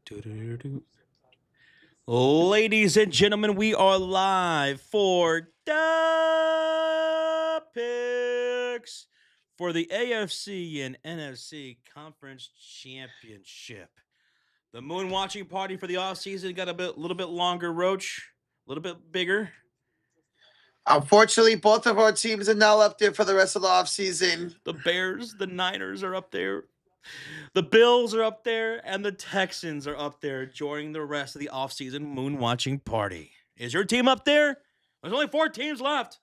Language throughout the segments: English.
Doo-doo-doo-doo. Ladies and gentlemen, we are live for the picks for the AFC and NFC Conference Championship. The moon watching party for the offseason got little bit longer, Roach, a little bit bigger. Unfortunately, both of our teams are now up there for the rest of the offseason. The Bears, the Niners are up there. The Bills are up there, and the Texans are up there joining the rest of the offseason moon watching party. Is your team up there? There's only 4 teams left.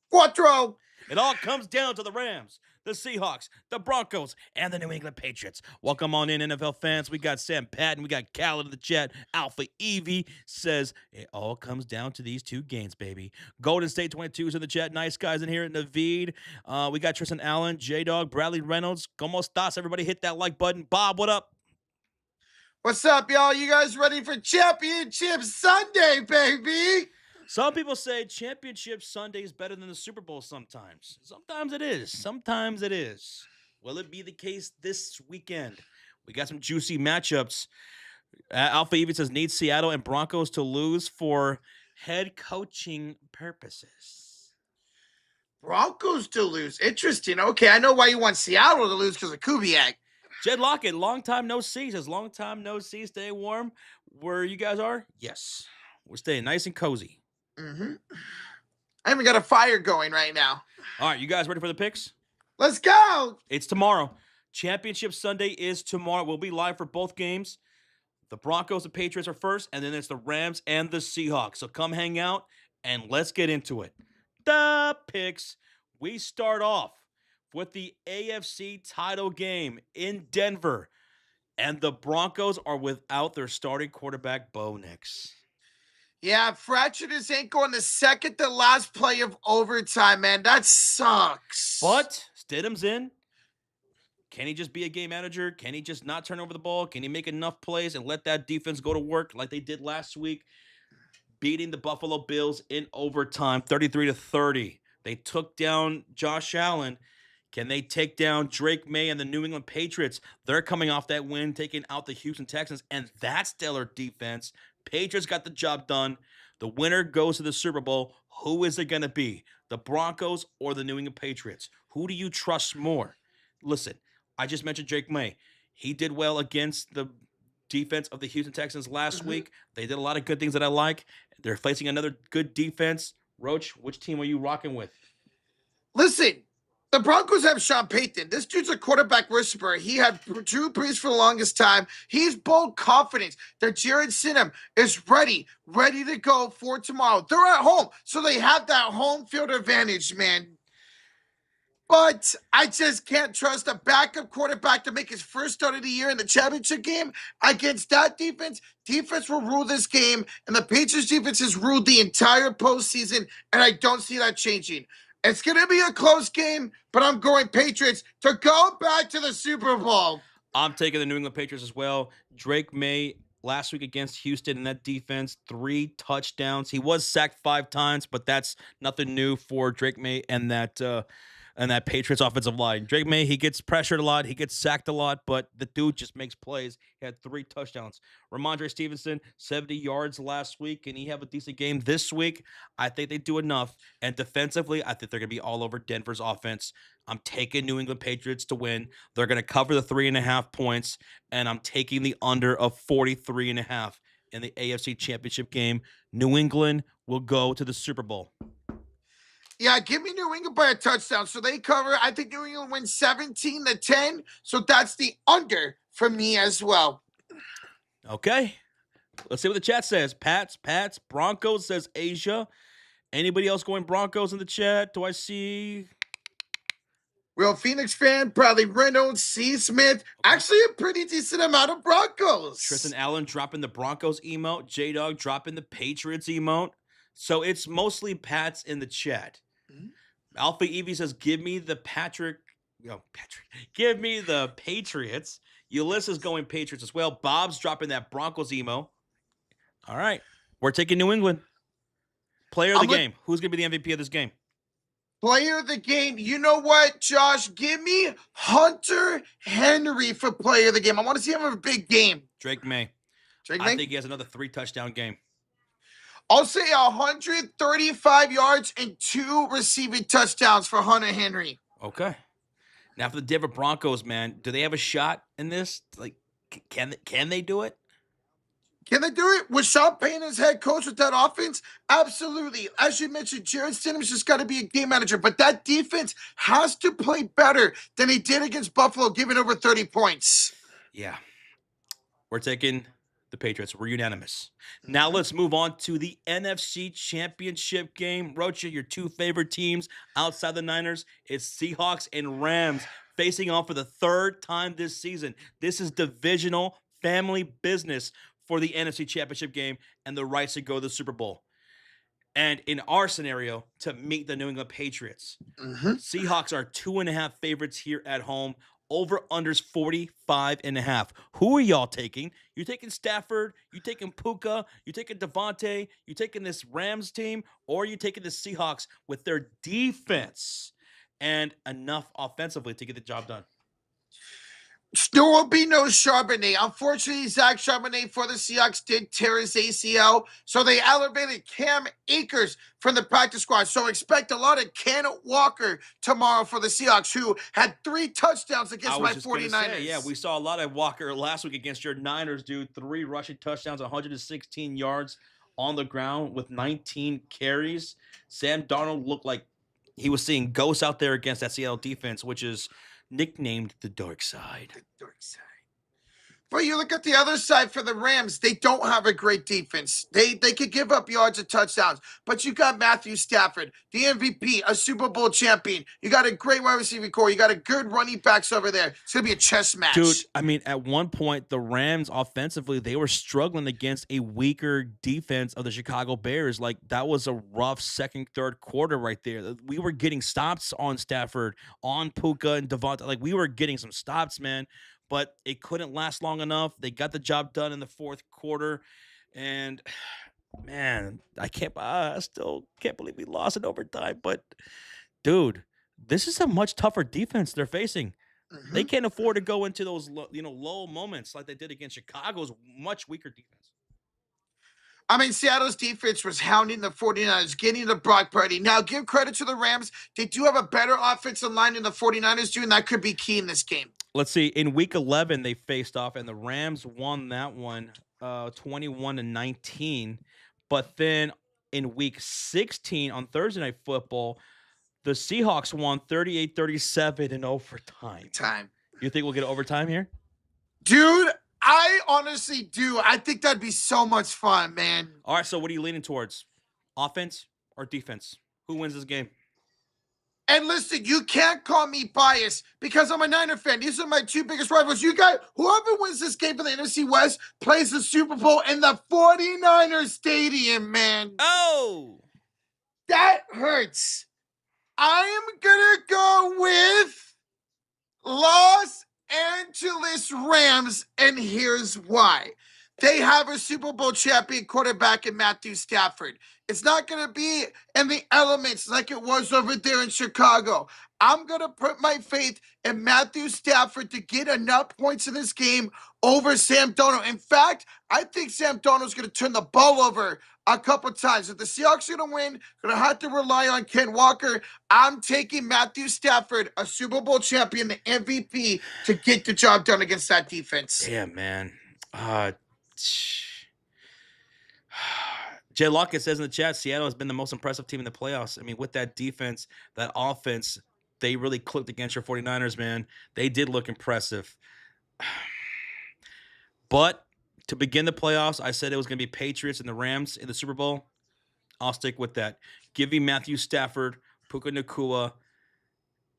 Quattro. It all comes down to the Rams, the Seahawks, the Broncos, and the New England Patriots. Welcome on in, NFL fans. We got Sam Patton. We got Khaled in the chat. Alpha Evie says it all comes down to these 2 games, baby. Golden State 22 is in the chat. Nice guys in here. Naveed. We got Tristan Allen, J-Dog, Bradley Reynolds. Como estas? Everybody hit that like button. Bob, what up? What's up, y'all? You guys ready for Championship Sunday, baby? Some people say Championship Sunday is better than the Super Bowl sometimes. Sometimes it is. Sometimes it is. Will it be the case this weekend? We got some juicy matchups. Alpha even says needs Seattle and Broncos to lose for head coaching purposes. Broncos to lose. Interesting. Okay, I know why you want Seattle to lose because of Kubiak. Jed Lockett, long time no see. Says long time no see. Stay warm. Where you guys are? Yes. We're staying nice and cozy. Mm-hmm. I even got a fire going right now. All right, you guys ready for the picks? Let's go. It's tomorrow. Championship Sunday is tomorrow. We'll be live for both games. The Broncos and Patriots are first, and then it's the Rams and the Seahawks. So come hang out, and let's get into it. The picks. We start off with the AFC title game in Denver, and the Broncos are without their starting quarterback, Bo Nix. Yeah, fractured his ankle in the second to last play of overtime, man. That sucks. But Stidham's in. Can he just be a game manager? Can he just not turn over the ball? Can he make enough plays and let that defense go to work like they did last week, beating the Buffalo Bills in overtime, 33-30? They took down Josh Allen. Can they take down Drake May and the New England Patriots? They're coming off that win, taking out the Houston Texans, and that stellar defense. Patriots got the job done. The winner goes to the Super Bowl. Who is it going to be? The Broncos or the New England Patriots? Who do you trust more? Listen, I just mentioned Drake May. He did well against the defense of the Houston Texans last week. They did a lot of good things that I like. They're facing another good defense. Roach, which team are you rocking with? Listen, the Broncos have Sean Payton. This dude's a quarterback whisperer. He had Drew Brees for the longest time. He's bold confidence that Jared Sinham is ready to go for tomorrow. They're at home, so they have that home field advantage, man. But I just can't trust a backup quarterback to make his first start of the year in the championship game against that defense. Defense will rule this game, and the Patriots defense has ruled the entire postseason, and I don't see that changing. It's going to be a close game, but I'm going Patriots to go back to the Super Bowl. I'm taking the New England Patriots as well. Drake May last week against Houston in that defense, 3 touchdowns. He was sacked 5 times, but that's nothing new for Drake May and that Patriots offensive line. Drake May, he gets pressured a lot. He gets sacked a lot, but the dude just makes plays. He had 3 touchdowns. Ramondre Stevenson, 70 yards last week. Can he have a decent game this week? I think they do enough. And defensively, I think they're going to be all over Denver's offense. I'm taking New England Patriots to win. They're going to cover the 3.5 points, and I'm taking the under of 43.5 in the AFC Championship game. New England will go to the Super Bowl. Yeah, give me New England by a touchdown. So they cover. I think New England wins 17-10. So that's the under for me as well. Okay. Let's see what the chat says. Pats, Broncos says Asia. Anybody else going Broncos in the chat? Do I see? Real Phoenix fan, Bradley Reynolds, C. Smith. Actually, a pretty decent amount of Broncos. Tristan Allen dropping the Broncos emote. J-Dog dropping the Patriots emote. So it's mostly Pats in the chat. Alpha Evie says, give me the Give me the Patriots. Ulysses going Patriots as well. Bob's dropping that Broncos emo. All right. We're taking New England. Player of the game. Who's going to be the MVP of this game? Player of the game. You know what, Josh? Give me Hunter Henry for player of the game. I want to see him have a big game. Drake May. Drake I May? think he has another 3-touchdown game. I'll say 135 yards and 2 receiving touchdowns for Hunter Henry. Okay. Now for the Denver Broncos, man, do they have a shot in this? Like, can they do it? Can they do it with Sean Payton as head coach with that offense? Absolutely. As you mentioned, Jared Stidham's just got to be a game manager, but that defense has to play better than he did against Buffalo, giving over 30 points. Yeah. We're taking the Patriots. We're unanimous. Now let's move on to the NFC Championship game. Rocha, your 2 favorite teams outside the Niners, it's Seahawks and Rams facing off for the 3rd time this season. This is divisional family business for the NFC Championship game and the rights to go to the Super Bowl. And in our scenario, to meet the New England Patriots. Seahawks are 2.5 favorites here at home. Over-unders 45.5. Who are y'all taking? You taking Stafford? You taking Puka? You taking Devontae? You taking this Rams team? Or are you taking the Seahawks with their defense and enough offensively to get the job done? There will be no Charbonnet. Unfortunately, Zach Charbonnet for the Seahawks did tear his ACL, so they elevated Cam Akers from the practice squad. So expect a lot of Ken Walker tomorrow for the Seahawks, who had 3 touchdowns against my 49ers. Yeah, we saw a lot of Walker last week against your Niners, dude. 3 rushing touchdowns, 116 yards on the ground with 19 carries. Sam Darnold looked like he was seeing ghosts out there against that Seattle defense, which is nicknamed the Dark Side. The Dark Side. But you look at the other side for the Rams, they don't have a great defense. They could give up yards and touchdowns. But you got Matthew Stafford, the MVP, a Super Bowl champion. You got a great wide receiving core. You got a good running backs over there. It's going to be a chess match. Dude, I mean, at one point, the Rams offensively, they were struggling against a weaker defense of the Chicago Bears. Like, that was a rough second, third quarter right there. We were getting stops on Stafford, on Puka and Devontae. Like, we were getting some stops, man. But it couldn't last long enough. They got the job done in the 4th quarter. And, man, I still can't believe we lost in overtime. But, dude, this is a much tougher defense they're facing. They can't afford to go into those low moments like they did against Chicago's much weaker defense. I mean, Seattle's defense was hounding the 49ers, getting the Brock Purdy. Now, give credit to the Rams. They do have a better offensive line than the 49ers do, and that could be key in this game. Let's see. In Week 11, they faced off, and the Rams won that one 21-19. But then in Week 16 on Thursday Night Football, the Seahawks won 38-37 in overtime. You think we'll get overtime here? Dude, I honestly do. I think that'd be so much fun, man. All right, so what are you leaning towards? Offense or defense? Who wins this game? And listen, you can't call me biased because I'm a Niner fan. These are my 2 biggest rivals. You guys, whoever wins this game for the NFC West plays the Super Bowl in the 49ers stadium, man. Oh! That hurts. I am going to go with Los Angeles Rams, and here's why. They have a Super Bowl champion quarterback in Matthew Stafford. It's not going to be in the elements like it was over there in Chicago. I'm going to put my faith in Matthew Stafford to get enough points in this game over Sam Darnold. In fact, I think Sam Darnold's going to turn the ball over a couple times. If the Seahawks are going to win, going to have to rely on Ken Walker. I'm taking Matthew Stafford, a Super Bowl champion, the MVP, to get the job done against that defense. Damn, man. Jay Lockett says in the chat, Seattle has been the most impressive team in the playoffs. I mean, with that defense, that offense, they really clicked against your 49ers, man. They did look impressive. But to begin the playoffs, I said it was going to be Patriots and the Rams in the Super Bowl. I'll stick with that. Give me Matthew Stafford, Puka Nacua,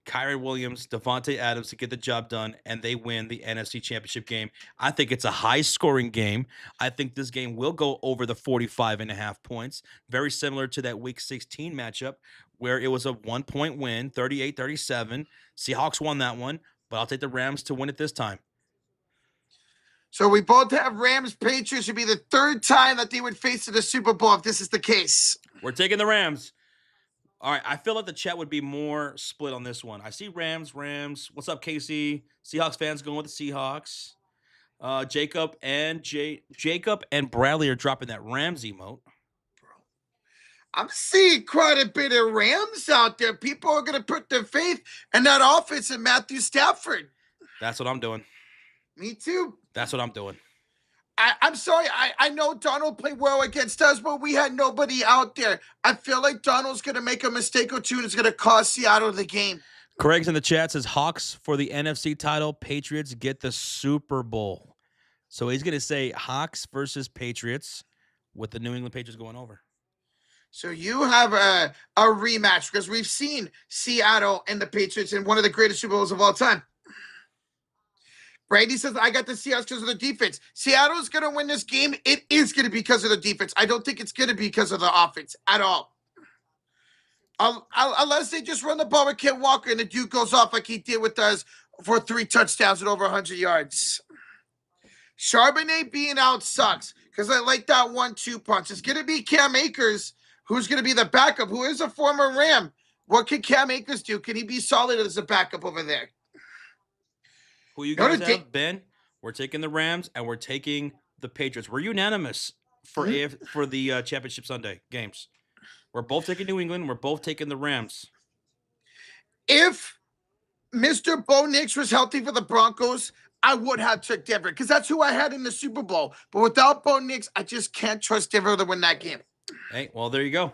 Kyren Williams, Devontae Adams to get the job done, and they win the NFC Championship game. I think it's a high-scoring game. I think this game will go over the 45.5 points, very similar to that Week 16 matchup where it was a 1-point win, 38-37. Seahawks won that one, but I'll take the Rams to win it this time. So we both have Rams. Patriots would be the 3rd time that they would face in the Super Bowl if this is the case. We're taking the Rams. All right, I feel like the chat would be more split on this one. I see Rams. What's up, Casey? Seahawks fans going with the Seahawks. Jacob and Bradley are dropping that Rams emote. I'm seeing quite a bit of Rams out there. People are going to put their faith in that offense and Matthew Stafford. That's what I'm doing. Me too. That's what I'm doing. I'm sorry. I know Donald played well against us, but we had nobody out there. I feel like Donald's going to make a mistake or two and it's going to cost Seattle the game. Craig's in the chat says Hawks for the NFC title. Patriots get the Super Bowl. So he's going to say Hawks versus Patriots with the New England Patriots going over. So you have a rematch because we've seen Seattle and the Patriots in one of the greatest Super Bowls of all time. Brady says, I got the Seahawks because of the defense. Seattle's going to win this game. It is going to be because of the defense. I don't think it's going to be because of the offense at all. Unless they just run the ball with Ken Walker and the dude goes off like he did with us for 3 touchdowns and over 100 yards. Charbonnet being out sucks because I like that 1-2 punch. It's going to be Cam Akers, who's going to be the backup, who is a former Ram. What can Cam Akers do? Can he be solid as a backup over there? Who you guys have, Ben? We're taking the Rams and we're taking the Patriots. We're unanimous for the Championship Sunday games. We're both taking New England. We're both taking the Rams. If Mr. Bo Nix was healthy for the Broncos, I would have took Denver because that's who I had in the Super Bowl. But without Bo Nix, I just can't trust Denver to win that game. Hey, well, there you go.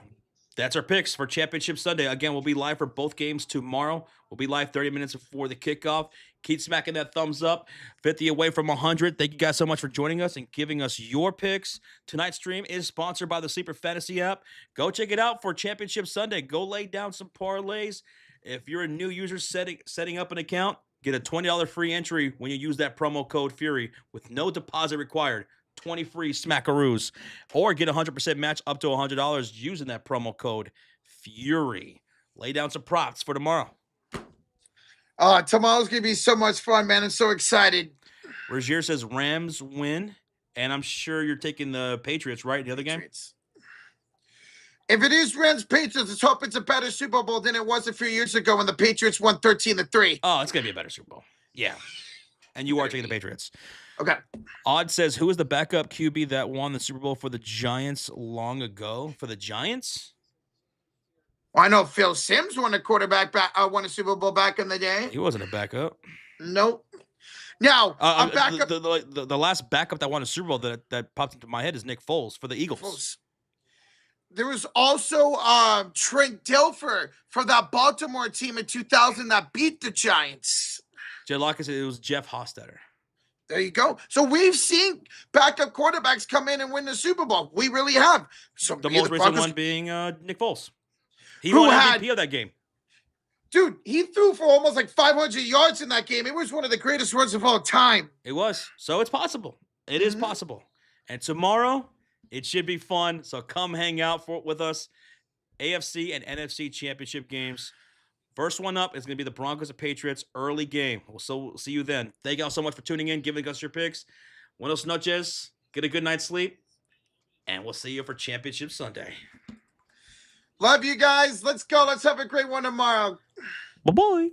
That's our picks for Championship Sunday. Again, we'll be live for both games tomorrow. We'll be live 30 minutes before the kickoff. Keep smacking that thumbs up. 50 away from 100. Thank you guys so much for joining us and giving us your picks. Tonight's stream is sponsored by the Sleeper Fantasy app. Go check it out for Championship Sunday. Go lay down some parlays. If you're a new user setting up an account, get a $20 free entry when you use that promo code Fury with no deposit required. 20 free smackaroos, or get a 100% match up to $100 using that promo code Fury. Lay down some props for tomorrow. Tomorrow's gonna be so much fun, man. I'm so excited. Rozier says Rams win, and I'm sure you're taking the Patriots, right? The other game. If it is Rams Patriots, let's hope it's a better Super Bowl than it was a few years ago when the Patriots won 13-3. Oh, it's gonna be a better Super Bowl. Yeah, and you are taking the Patriots. Okay. Odd says, who was the backup QB that won the Super Bowl for the Giants long ago? For the Giants? Well, I know Phil Simms won a Super Bowl back in the day. He wasn't a backup. Nope. Now, a backup. The last backup that won a Super Bowl that popped into my head is Nick Foles for the Eagles. There was also Trent Dilfer for that Baltimore team in 2000 that beat the Giants. Jay Locke said it was Jeff Hostetler. There you go. So we've seen backup quarterbacks come in and win the Super Bowl. We really have. So the most recent one being Nick Foles. He won MVP of that game. Dude, he threw for almost like 500 yards in that game. It was one of the greatest runs of all time. It was. So it's possible. It is possible. And tomorrow, it should be fun. So come hang out with us. AFC and NFC Championship games. First one up is going to be the Broncos and Patriots early game. We'll see you then. Thank y'all so much for tuning in, giving us your picks. Buenos noches. Get a good night's sleep. And we'll see you for Championship Sunday. Love you guys. Let's go. Let's have a great one tomorrow. Bye-bye.